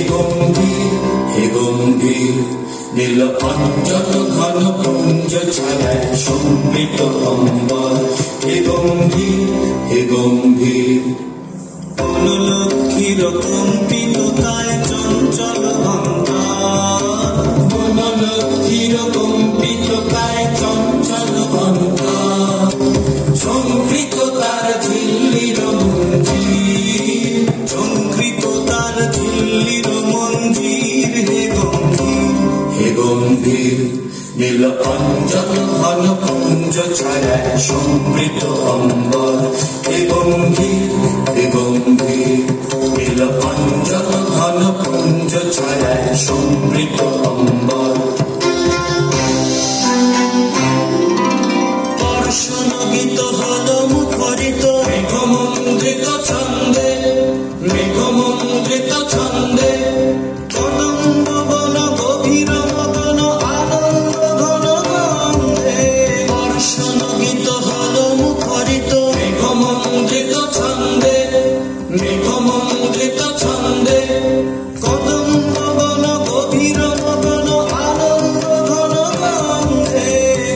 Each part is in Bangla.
গম্ভীর হে গম্ভীর নীল অঞ্জন ঘন পুঞ্জ ছায়ায় সমৃত অম্বর হে গম্ভীর হে গম্ভীর বনলক্ষ্মীর কম্পিততায় চঞ্চল অন্তর বনলক্ষ্মীর কম্পিততায় চঞ্চল অন্তর সংকৃত তার ঝিল্লির মঞ্জির সংকৃত তার ঝিল্লির মঞ্জির হে গম্ভীর হে গম্ভীর নীল অঞ্জন ঘন পুঞ্জ ছায়ায় সমৃত অম্বর হে গম্ভীর হে গম্ভীর নীল অঞ্জন ঘন পুঞ্জ ছায়ায় সমৃত অম্বর বর্ষণগীত হল মুখরিত মেঘমন্দ্রিত ছন্দে মেঘমন্দ্রিত ছন্দে কদম্ব বন গভীর মদন আনন্দ ঘন গন্ধে বর্ষণগীত হল মুখরিত মেঘমন্দ্রিত ছন্দে মেঘমন্দ্রিত ছন্দে কদম্ব বন গভীর মদন আনন্দ ঘন গন্ধে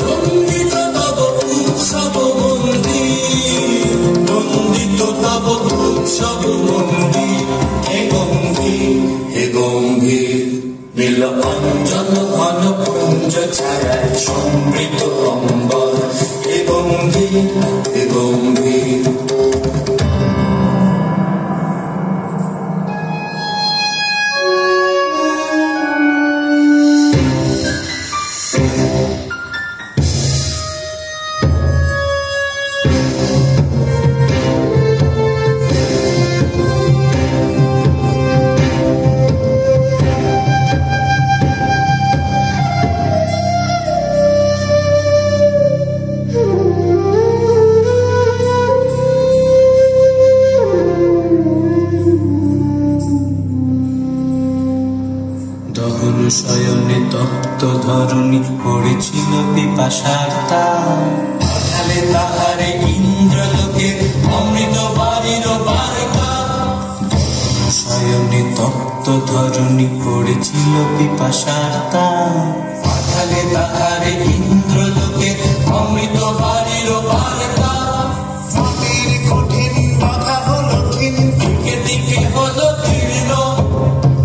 বন্দিত তব উৎসব মন্দির বন্দিত তব উৎসব মন্দির হে গম্ভীর হে গম্ভীর নীল অঞ্জন ঘন পুঞ্জ ছায়ায় সমৃত অম্বর হে গম্ভীর হে গম্ভীর শয়নে তপ্ত ধরণী পড়েছিল পিপাসার তার পাঠালে তাহারে ইন্দ্রলোকের অমৃত বাড়ির বার্তা শয়নে তপ্ত ধরণী পড়েছিল পিপাসার তার পাঠালে তাহারে ইন্দ্রলোকের অমৃত বাড়ির বার্তা মাটির কঠিন বাধা হলো ক্ষীণ দিকে দিকে হলো তীর্ণ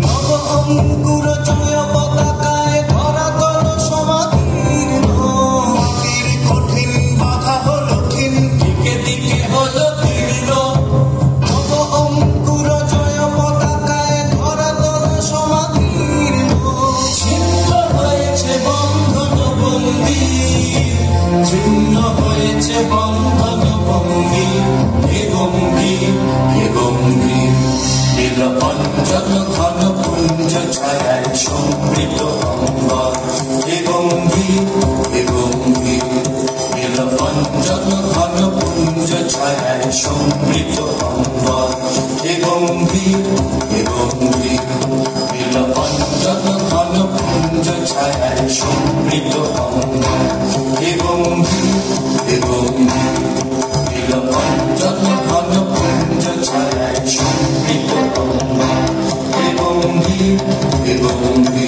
নব অঙ্কুর জয় পতাকায় ধরাতল সমাদীর্ণ মাটির কঠিন বাধা হলো ক্ষীণ দিকে দিকে হলো তীর্ণ নব অঙ্কুর জয় পতাকায় ধরাতল সমাদীর্ণ ছিন্ন হয়েছে বন্ধন বন্দির ছিন্ন হয়েছে বন্ধন বন্দির হে গম্ভীর হে গম্ভীর নীল অঞ্জন ঘন পুঞ্জ ছায়ায় সমৃত অম্বর হে গম্ভীর হে গম্ভীর নীল অঞ্জন ঘন পুঞ্জ ছায়ায় সমৃত অম্বর হে গম্ভীর হে গম্ভীর নীল অঞ্জন ঘন পুঞ্জ ছায়ায় সমৃত অম্বর হে গম্ভীর হে গম্ভীর নীল অঞ্জন ঘন পুঞ্জ ছায়ায় সমৃত অম্বর হে গম্ভীর হে গম্ভীর